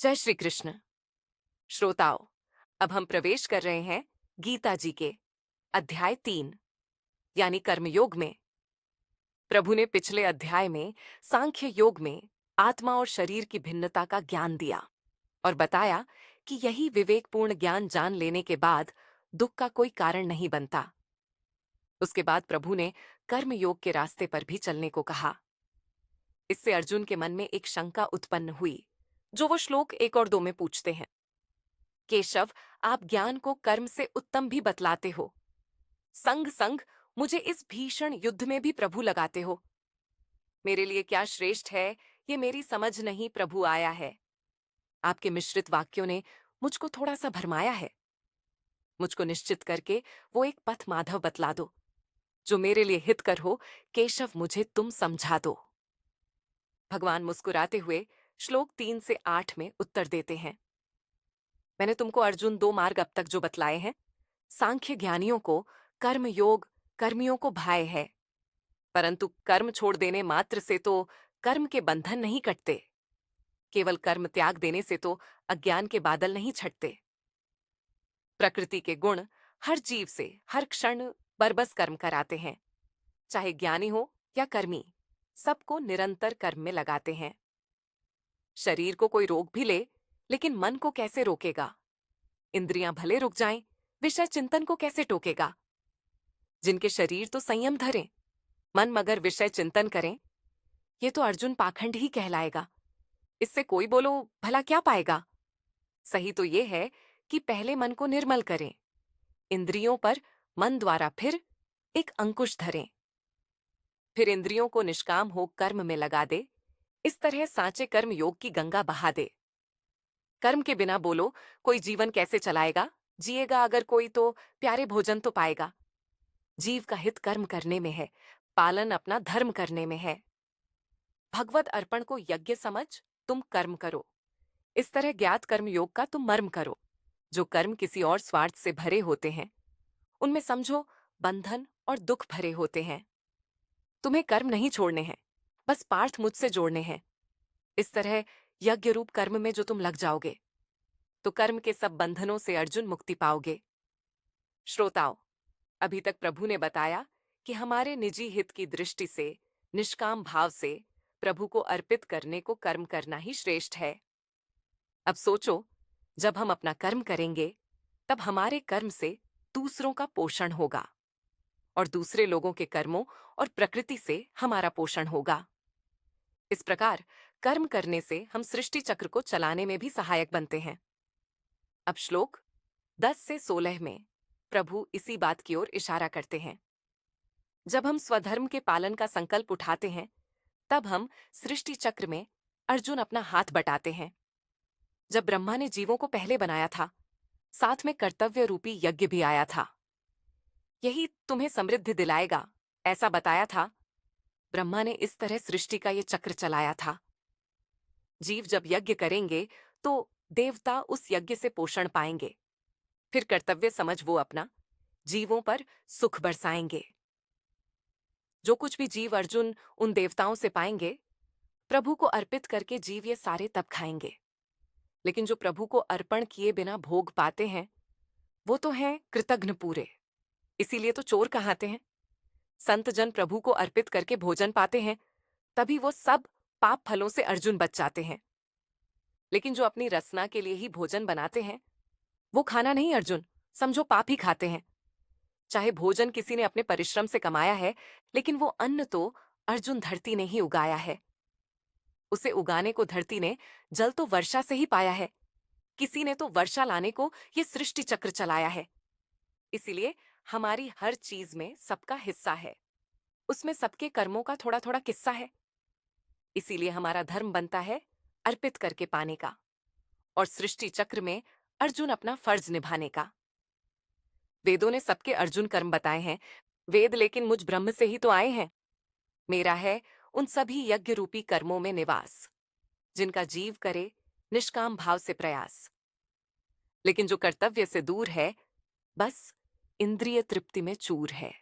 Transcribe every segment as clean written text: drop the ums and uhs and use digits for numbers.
जय श्री कृष्ण। श्रोताओं, अब हम प्रवेश कर रहे हैं गीता जी के अध्याय 3 यानी कर्मयोग में। प्रभु ने पिछले अध्याय में सांख्य योग में आत्मा और शरीर की भिन्नता का ज्ञान दिया और बताया कि यही विवेकपूर्ण ज्ञान जान लेने के बाद दुख का कोई कारण नहीं बनता। उसके बाद प्रभु ने कर्मयोग के रास्ते पर भी चलने को कहा। इससे अर्जुन के मन में एक शंका उत्पन्न हुई, जो वो श्लोक 1 और 2 में पूछते हैं। केशव, आप ज्ञान को कर्म से उत्तम भी बतलाते हो, संग संग मुझे इस भीषण युद्ध में भी प्रभु लगाते हो। मेरे लिए क्या श्रेष्ठ है ये मेरी समझ नहीं प्रभु आया है। आपके मिश्रित वाक्यों ने मुझको थोड़ा सा भरमाया है। मुझको निश्चित करके वो एक पथ माधव बतला दो जो मेरे लिए हितकर हो। केशव, मुझे तुम समझा दो। भगवान मुस्कुराते हुए श्लोक 3 से 8 में उत्तर देते हैं। मैंने तुमको अर्जुन 2 मार्ग अब तक जो बतलाए हैं। सांख्य ज्ञानियों को कर्म योग कर्मियों को भय है, परंतु कर्म छोड़ देने मात्र से तो कर्म के बंधन नहीं कटते। केवल कर्म त्याग देने से तो अज्ञान के बादल नहीं छटते। प्रकृति के गुण हर जीव से हर क्षण बरबस कर्म कराते हैं। चाहे ज्ञानी हो या कर्मी, सबको निरंतर कर्म में लगाते हैं। शरीर को कोई रोक भी ले, लेकिन मन को कैसे रोकेगा? इंद्रियां भले रुक जाएं, विषय चिंतन को कैसे टोकेगा? जिनके शरीर तो संयम धरें, मन मगर विषय चिंतन करें, ये तो अर्जुन पाखंड ही कहलाएगा। इससे कोई बोलो भला क्या पाएगा? सही तो ये है कि पहले मन को निर्मल करें, इंद्रियों पर मन द्वारा फिर एक अंकुश धरें, फिर इंद्रियों को निष्काम हो कर्म में लगा दे। इस तरह सांचे कर्म योग की गंगा बहा दे। कर्म के बिना बोलो कोई जीवन कैसे चलाएगा? जिएगा अगर कोई तो प्यारे भोजन तो पाएगा। जीव का हित कर्म करने में है, पालन अपना धर्म करने में है। भगवत अर्पण को यज्ञ समझ तुम कर्म करो। इस तरह ज्ञात कर्म योग का तुम मर्म करो। जो कर्म किसी और स्वार्थ से भरे होते हैं, उनमें समझो बंधन और दुख भरे होते हैं। तुम्हें कर्म नहीं छोड़ने हैं, बस पार्थ मुझसे जोड़ने हैं। इस तरह यज्ञ रूप कर्म में जो तुम लग जाओगे, तो कर्म के सब बंधनों से अर्जुन मुक्ति पाओगे। श्रोताओं, अभी तक प्रभु ने बताया कि हमारे निजी हित की दृष्टि से निष्काम भाव से प्रभु को अर्पित करने को कर्म करना ही श्रेष्ठ है। अब सोचो, जब हम अपना कर्म करेंगे, तब हमारे कर्म से दूसरों का पोषण होगा और दूसरे लोगों के कर्मों और प्रकृति से हमारा पोषण होगा। इस प्रकार कर्म करने से हम सृष्टि चक्र को चलाने में भी सहायक बनते हैं। अब श्लोक 10 से 16 में प्रभु इसी बात की ओर इशारा करते हैं। जब हम स्वधर्म के पालन का संकल्प उठाते हैं, तब हम सृष्टि चक्र में अर्जुन अपना हाथ बटाते हैं। जब ब्रह्मा ने जीवों को पहले बनाया था, साथ में कर्तव्य रूपी यज्ञ भी आया था। यही तुम्हें समृद्धि दिलाएगा, ऐसा बताया था। ब्रह्मा ने इस तरह सृष्टि का ये चक्र चलाया था। जीव जब यज्ञ करेंगे तो देवता उस यज्ञ से पोषण पाएंगे, फिर कर्तव्य समझ वो अपना जीवों पर सुख बरसाएंगे। जो कुछ भी जीव अर्जुन उन देवताओं से पाएंगे, प्रभु को अर्पित करके जीव ये सारे तब खाएंगे। लेकिन जो प्रभु को अर्पण किए बिना भोग पाते हैं, वो तो हैं कृतघ्न पूरे। इसीलिए तो चोर कहाते हैं। संत जन प्रभु को अर्पित करके भोजन पाते हैं, तभी वो सब पाप फलों से अर्जुन बच जाते हैं। लेकिन जो अपनी रसना के लिए ही भोजन बनाते हैं, वो खाना नहीं अर्जुन, समझो पाप ही खाते हैं। चाहे भोजन किसी ने अपने परिश्रम से कमाया है, लेकिन वो अन्न तो अर्जुन धरती ने ही उगाया है। उसे उगाने को धरती ने जल तो वर्षा से ही पाया है। किसी ने तो वर्षा लाने को ये सृष्टि चक्र चलाया है। इसीलिए हमारी हर चीज में सबका हिस्सा है, उसमें सबके कर्मों का थोड़ा थोड़ा किस्सा है। इसीलिए हमारा धर्म बनता है अर्पित करके पाने का और सृष्टि चक्र में अर्जुन अपना फर्ज निभाने का। वेदों ने सबके अर्जुन कर्म बताए हैं। वेद लेकिन मुझ ब्रह्म से ही तो आए हैं। मेरा है उन सभी यज्ञ रूपी कर्मों में निवास, जिनका जीव करे निष्काम भाव से प्रयास। लेकिन जो कर्तव्य से दूर है, बस इंद्रिय तृप्ति में चूर है,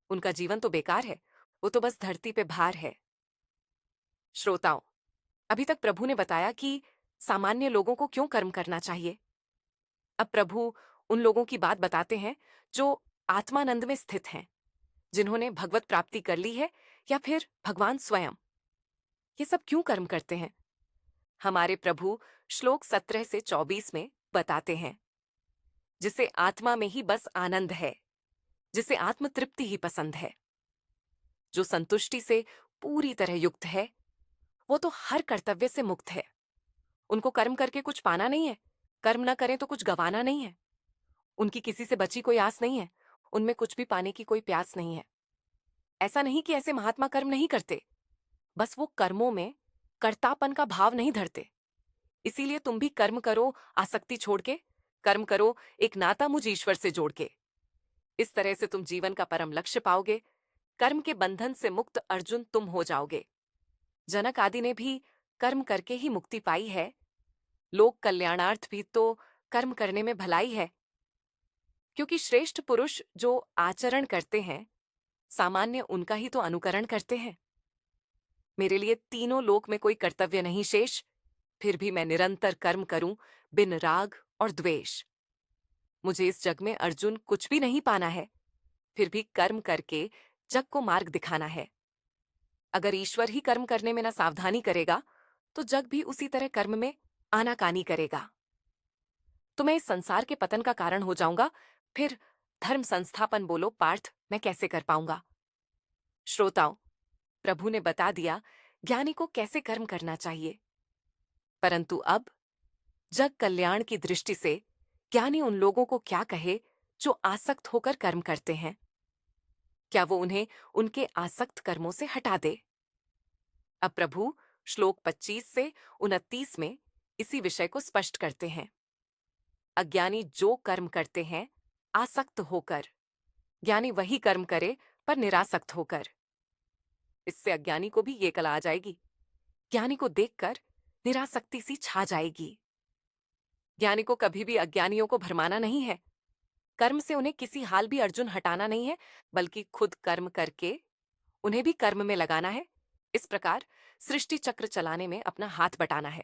उनका जीवन तो बेकार है, वो तो बस धरती पे भार है। श्रोताओं, अभी तक प्रभु ने बताया कि सामान्य लोगों को क्यों कर्म करना चाहिए? अब प्रभु उन लोगों की बात बताते हैं जो आत्मानंद में स्थित हैं, जिन्होंने भगवत प्राप्ति कर ली है, या फिर भगवान स्वयं। ये सब क्यों कर्म करते हैं? हमारे प्रभु श्लोक 17 से 24 में बताते हैं, जिसे आत्मा में ही बस आनंद है, जिसे आत्म तृप्ति ही पसंद है, जो संतुष्टि से पूरी तरह युक्त है, वो तो हर कर्तव्य से मुक्त है। उनको कर्म करके कुछ पाना नहीं है, कर्म ना करें तो कुछ गंवाना नहीं है। उनकी किसी से बची कोई आस नहीं है, उनमें कुछ भी पाने की कोई प्यास नहीं है। ऐसा नहीं कि ऐसे महात्मा कर्म नहीं करते, बस वो कर्मों में कर्तापन का भाव नहीं धरते। इसीलिए तुम भी कर्म करो आसक्ति छोड़ के, कर्म करो एक नाता मुझ ईश्वर से जोड़ के। इस तरह से तुम जीवन का परम लक्ष्य पाओगे। कर्म के बंधन से मुक्त अर्जुन तुम हो जाओगे। जनक आदि ने भी कर्म करके ही मुक्ति पाई है। लोक कल्याणार्थ भी तो कर्म करने में भलाई है, क्योंकि श्रेष्ठ पुरुष जो आचरण करते हैं, सामान्य उनका ही तो अनुकरण करते हैं। मेरे लिए तीनों लोक में कोई कर्तव्य नहीं शेष, फिर भी मैं निरंतर कर्म करूं बिन राग और द्वेष। मुझे इस जग में अर्जुन कुछ भी नहीं पाना है, फिर भी कर्म करके जग को मार्ग दिखाना है। अगर ईश्वर ही कर्म करने में ना सावधानी करेगा, तो जग भी उसी तरह कर्म में आनाकानी करेगा। तो मैं इस संसार के पतन का कारण हो जाऊंगा, फिर धर्म संस्थापन बोलो पार्थ मैं कैसे कर पाऊंगा? श्रोताओं, प्रभु ने बता दिया ज्ञानी को कैसे कर्म करना चाहिए। परंतु अब जग कल्याण की दृष्टि से ज्ञानी उन लोगों को क्या कहे जो आसक्त होकर कर्म करते हैं? क्या वो उन्हें उनके आसक्त कर्मों से हटा दे? अब प्रभु श्लोक 25 से 29 में इसी विषय को स्पष्ट करते हैं। अज्ञानी जो कर्म करते हैं आसक्त होकर, ज्ञानी वही कर्म करे पर निरासक्त होकर। इससे अज्ञानी को भी ये कला आ जाएगी, ज्ञानी को देखकर निरासक्ति सी छा जाएगी। ज्ञानी को कभी भी अज्ञानियों को भरमाना नहीं है, कर्म से उन्हें किसी हाल भी अर्जुन हटाना नहीं है, बल्कि खुद कर्म करके उन्हें भी कर्म में लगाना है। इस प्रकार सृष्टि चक्र चलाने में अपना हाथ बटाना है।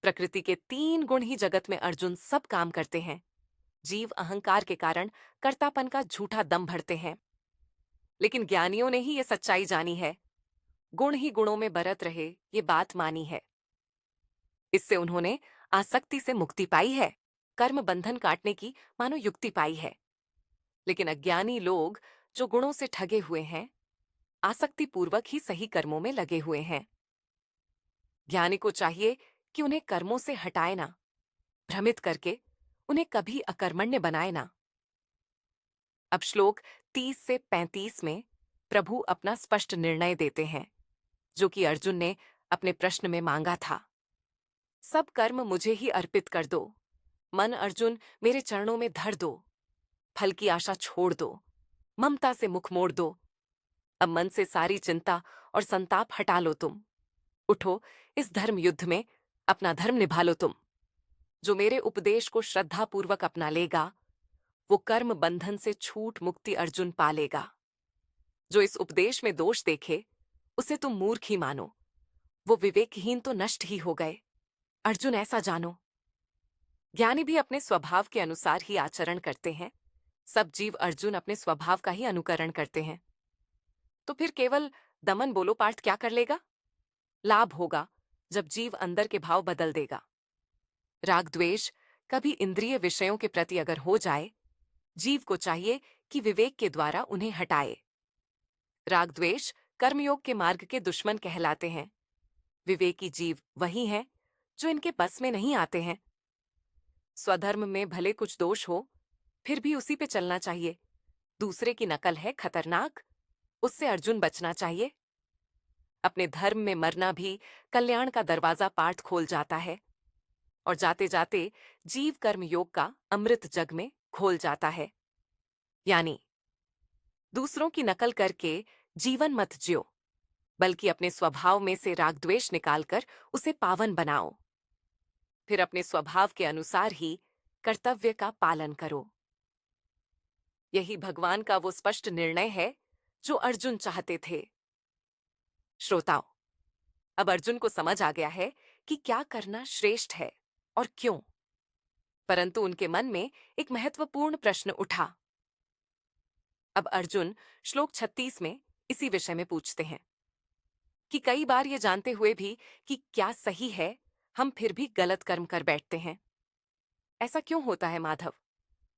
प्रकृति के 3 गुण ही जगत में अर्जुन सब काम करते हैं। जीव अहंकार के कारण कर्तापन का झूठा दम भरते हैं, लेकिन ज्ञानियों ने ही ये सच्चाई जानी है। गुण ही गुणों में बरत रहे, ये बात मानी है। इससे उन्होंने आसक्ति से मुक्ति पाई है, कर्म बंधन काटने की मानो युक्ति पाई है। लेकिन अज्ञानी लोग जो गुणों से ठगे हुए हैं, आसक्ति पूर्वक ही सही कर्मों में लगे हुए हैं। ज्ञानी को चाहिए कि उन्हें कर्मों से हटाए ना, भ्रमित करके उन्हें कभी अकर्मण्य बनाए ना। अब श्लोक 30 से 35 में प्रभु अपना स्पष्ट निर्णय देते हैं, जो कि अर्जुन ने अपने प्रश्न में मांगा था। सब कर्म मुझे ही अर्पित कर दो, मन अर्जुन मेरे चरणों में धर दो, फल की आशा छोड़ दो, ममता से मुख मोड़ दो। अब मन से सारी चिंता और संताप हटा लो तुम। उठो, इस धर्म युद्ध में अपना धर्म निभा लो तुम। जो मेरे उपदेश को श्रद्धापूर्वक अपना लेगा, वो कर्म बंधन से छूट मुक्ति अर्जुन पालेगा। जो इस उपदेश में दोष देखे, उसे तुम मूर्ख ही मानो, वो विवेकहीन तो नष्ट ही हो गए। अर्जुन ऐसा जानो। ज्ञानी भी अपने स्वभाव के अनुसार ही आचरण करते हैं। सब जीव अर्जुन अपने स्वभाव का ही अनुकरण करते हैं। तो फिर केवल दमन बोलो पार्थ क्या कर लेगा? लाभ होगा जब जीव अंदर के भाव बदल देगा। राग द्वेष कभी इंद्रिय विषयों के प्रति अगर हो जाए, जीव को चाहिए कि विवेक के द्वारा उन्हें हटाए। राग द्वेष कर्मयोग के मार्ग के दुश्मन कहलाते हैं। विवेकी जीव वही हैं जो इनके बस में नहीं आते हैं। स्वधर्म में भले कुछ दोष हो, फिर भी उसी पे चलना चाहिए। दूसरे की नकल है खतरनाक, उससे अर्जुन बचना चाहिए। अपने धर्म में मरना भी कल्याण का दरवाजा पाठ खोल जाता है, और जाते जाते जीव कर्म योग का अमृत जग में खोल जाता है। यानी दूसरों की नकल करके जीवन मत जियो, बल्कि अपने स्वभाव में से राग द्वेष निकालकर उसे पावन बनाओ। फिर अपने स्वभाव के अनुसार ही कर्तव्य का पालन करो। यही भगवान का वो स्पष्ट निर्णय है जो अर्जुन चाहते थे। श्रोताओं, अब अर्जुन को समझ आ गया है कि क्या करना श्रेष्ठ है और क्यों। परंतु उनके मन में एक महत्वपूर्ण प्रश्न उठा। अब अर्जुन श्लोक 36 में इसी विषय में पूछते हैं कि कई बार ये जानते हुए भी कि क्या सही है, हम फिर भी गलत कर्म कर बैठते हैं। ऐसा क्यों होता है माधव?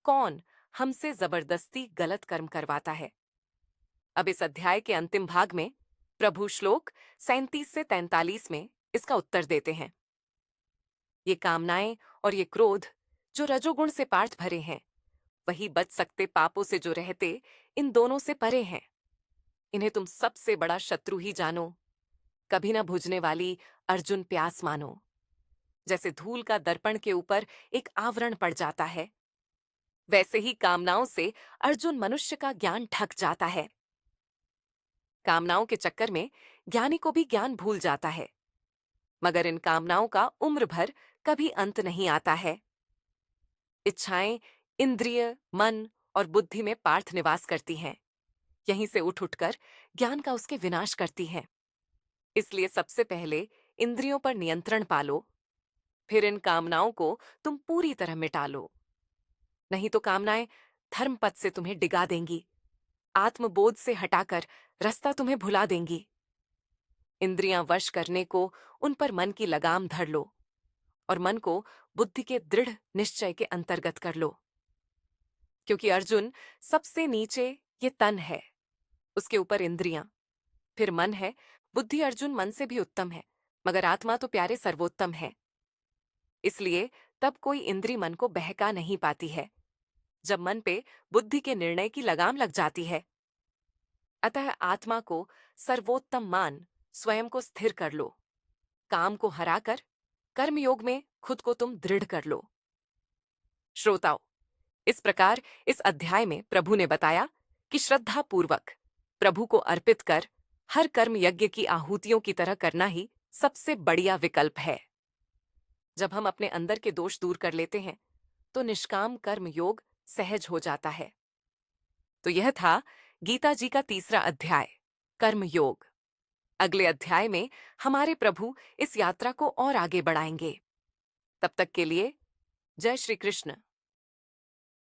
कौन हमसे जबरदस्ती गलत कर्म करवाता है? अब इस अध्याय के अंतिम भाग में प्रभु श्लोक 37 से 43 में इसका उत्तर देते हैं। ये कामनाएं और ये क्रोध जो रजोगुण से पार्थ भरे हैं, वही बच सकते पापों से जो रहते इन दोनों से परे हैं। इन्हें तुम सबसे बड़ा शत्रु ही जानो, कभी ना बुझने वाली अर्जुन प्यास मानो। जैसे धूल का दर्पण के ऊपर एक आवरण पड़ जाता है, वैसे ही कामनाओं से अर्जुन मनुष्य का ज्ञान ढक जाता है। कामनाओं के चक्कर में ज्ञानी को भी ज्ञान भूल जाता है, मगर इन कामनाओं का उम्र भर कभी अंत नहीं आता है। इच्छाएं इंद्रिय, मन और बुद्धि में पार्थ निवास करती हैं। यहीं से उठ उठकर ज्ञान का उसके विनाश करती हैं। इसलिए सबसे पहले इंद्रियों पर नियंत्रण पालो, फिर इन कामनाओं को तुम पूरी तरह मिटा लो। नहीं तो कामनाएं धर्मपथ से तुम्हें डिगा देंगी, आत्मबोध से हटाकर रास्ता तुम्हें भुला देंगी। इंद्रियां वश करने को उन पर मन की लगाम धर लो और मन को बुद्धि के दृढ़ निश्चय के अंतर्गत कर लो। क्योंकि अर्जुन सबसे नीचे ये तन है, उसके ऊपर इंद्रियां, फिर मन है। बुद्धि अर्जुन मन से भी उत्तम है, मगर आत्मा तो प्यारे सर्वोत्तम है। इसलिए तब कोई इंद्री मन को बहका नहीं पाती है, जब मन पे बुद्धि के निर्णय की लगाम लग जाती है। अतः आत्मा को सर्वोत्तम मान स्वयं को स्थिर कर लो। काम को हराकर कर्मयोग में खुद को तुम दृढ़ कर लो। श्रोताओ, इस प्रकार इस अध्याय में प्रभु ने बताया कि श्रद्धा पूर्वक प्रभु को अर्पित कर हर कर्म यज्ञ की आहुतियों की तरह करना ही सबसे बढ़िया विकल्प है। जब हम अपने अंदर के दोष दूर कर लेते हैं तो निष्काम कर्म योग सहज हो जाता है। तो यह था गीता जी का तीसरा अध्याय, कर्म योग। अगले अध्याय में हमारे प्रभु इस यात्रा को और आगे बढ़ाएंगे। तब तक के लिए जय श्री कृष्ण।